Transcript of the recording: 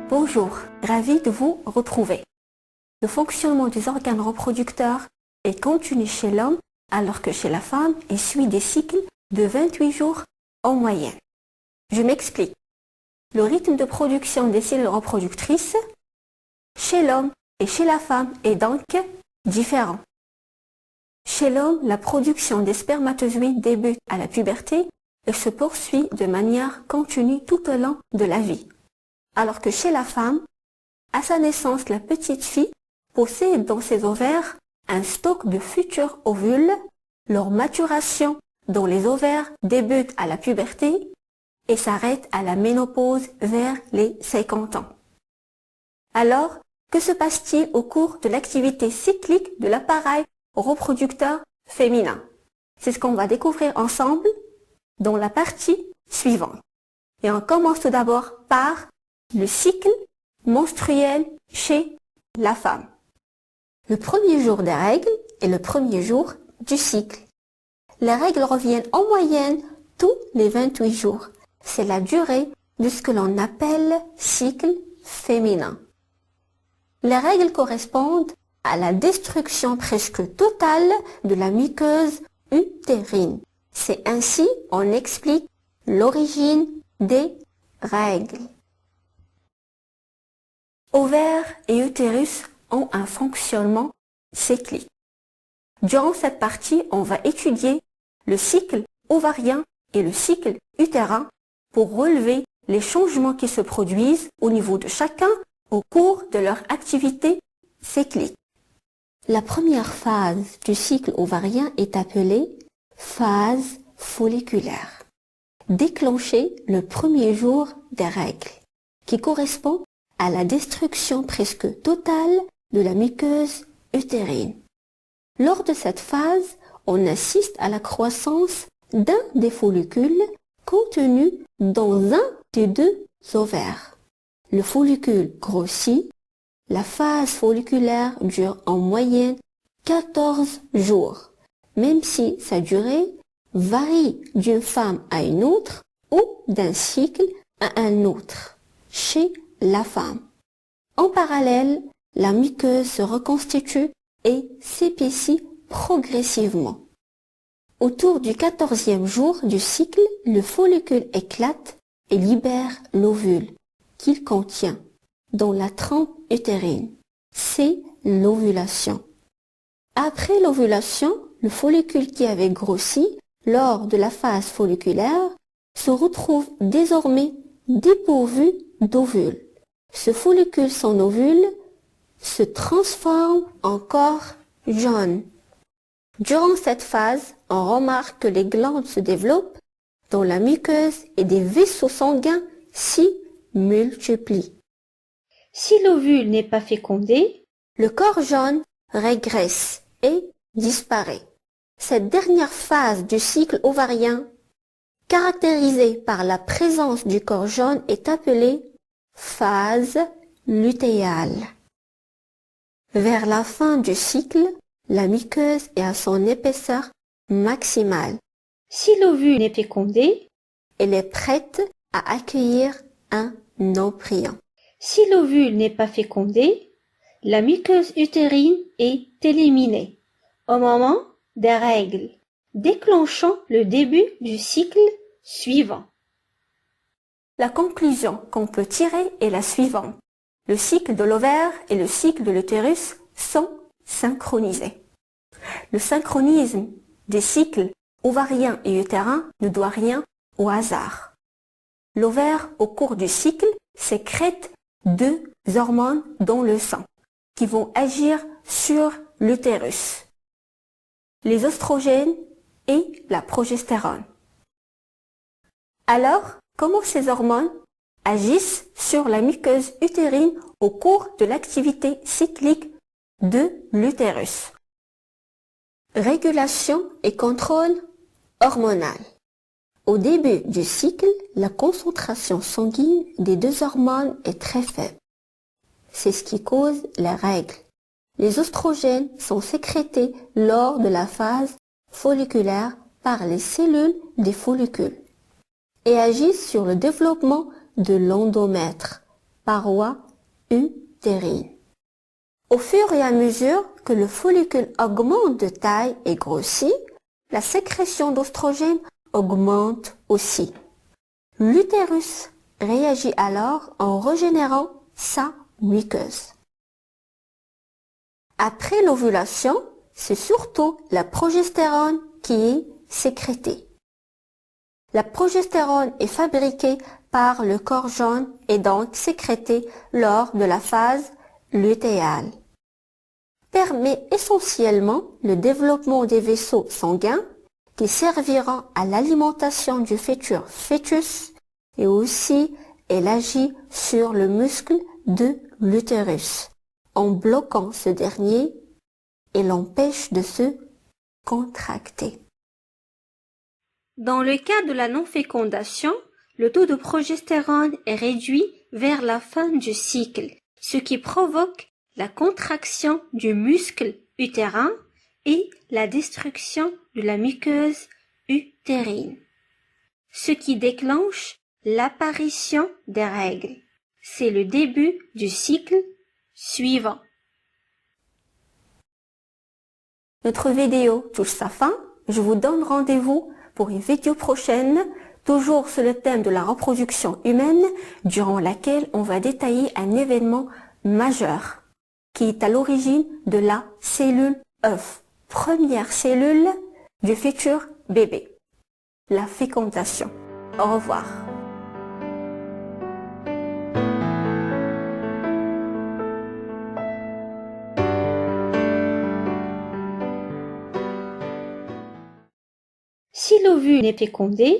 Bonjour, ravi de vous retrouver. Le fonctionnement des organes reproducteurs est continu chez l'homme alors que chez la femme, il suit des cycles de 28 jours en moyenne. Je m'explique. Le rythme de production des cellules reproductrices chez l'homme et chez la femme est donc différent. Chez l'homme, la production des spermatozoïdes débute à la puberté et se poursuit de manière continue tout au long de la vie. Alors que chez la femme, à sa naissance, la petite fille possède dans ses ovaires un stock de futurs ovules. Leur maturation dans les ovaires débute à la puberté et s'arrête à la ménopause vers les 50 ans. Alors, que se passe-t-il au cours de l'activité cyclique de l'appareil reproducteur féminin? C'est ce qu'on va découvrir ensemble dans la partie suivante. Et on commence tout d'abord par le cycle menstruel chez la femme. Le premier jour des règles est le premier jour du cycle. Les règles reviennent en moyenne tous les 28 jours. C'est la durée de ce que l'on appelle cycle féminin. Les règles correspondent à la destruction presque totale de la muqueuse utérine. C'est ainsi on explique l'origine des règles. Ovaires et utérus ont un fonctionnement cyclique. Durant cette partie, on va étudier le cycle ovarien et le cycle utérin pour relever les changements qui se produisent au niveau de chacun au cours de leur activité cyclique. La première phase du cycle ovarien est appelée phase folliculaire, déclenchée le premier jour des règles, qui correspond à la destruction presque totale de la muqueuse utérine. Lors de cette phase, on assiste à la croissance d'un des follicules contenus dans un des deux ovaires. Le follicule grossit. La phase folliculaire dure en moyenne 14 jours, même si sa durée varie d'une femme à une autre ou d'un cycle à un autre. Chez la femme. En parallèle, la muqueuse se reconstitue et s'épaissit progressivement. Autour du 14e jour du cycle, le follicule éclate et libère l'ovule qu'il contient dans la trempe utérine. C'est l'ovulation. Après l'ovulation, le follicule qui avait grossi lors de la phase folliculaire se retrouve désormais dépourvu d'ovule. Ce follicule sans ovule se transforme en corps jaune. Durant cette phase, on remarque que les glandes se développent dans la muqueuse et des vaisseaux sanguins s'y multiplient. Si l'ovule n'est pas fécondé, le corps jaune régresse et disparaît. Cette dernière phase du cycle ovarien, caractérisée par la présence du corps jaune, est appelée phase lutéale. Vers la fin du cycle, la muqueuse est à son épaisseur maximale. Si l'ovule est fécondé, elle est prête à accueillir un embryon. Si l'ovule n'est pas fécondé, la muqueuse utérine est éliminée au moment des règles, déclenchant le début du cycle suivant. La conclusion qu'on peut tirer est la suivante. Le cycle de l'ovaire et le cycle de l'utérus sont synchronisés. Le synchronisme des cycles ovariens et utérins ne doit rien au hasard. L'ovaire, au cours du cycle, sécrète deux hormones dans le sang qui vont agir sur l'utérus, les oestrogènes et la progestérone. Alors, comment ces hormones agissent sur la muqueuse utérine au cours de l'activité cyclique de l'utérus? Régulation et contrôle hormonal. Au début du cycle, la concentration sanguine des deux hormones est très faible. C'est ce qui cause les règles. Les oestrogènes sont sécrétés lors de la phase folliculaire par les cellules des follicules et agissent sur le développement de l'endomètre paroi utérine. Au fur et à mesure que le follicule augmente de taille et grossit, la sécrétion d'oestrogène augmente aussi. L'utérus réagit alors en régénérant sa muqueuse. Après l'ovulation, c'est surtout la progestérone qui est sécrétée. La progestérone est fabriquée par le corps jaune et donc sécrétée lors de la phase lutéale. Permet essentiellement le développement des vaisseaux sanguins qui serviront à l'alimentation du futur fœtus et aussi elle agit sur le muscle de l'utérus en bloquant ce dernier et l'empêche de se contracter. Dans le cas de la non-fécondation, le taux de progestérone est réduit vers la fin du cycle, ce qui provoque la contraction du muscle utérin et la destruction de la muqueuse utérine, ce qui déclenche l'apparition des règles. C'est le début du cycle suivant. Notre vidéo touche sa fin. Je vous donne rendez-vous pour une vidéo prochaine, toujours sur le thème de la reproduction humaine, durant laquelle on va détailler un événement majeur qui est à l'origine de la cellule œuf, première cellule du futur bébé, la fécondation. Au revoir. Si l'ovule est fécondé,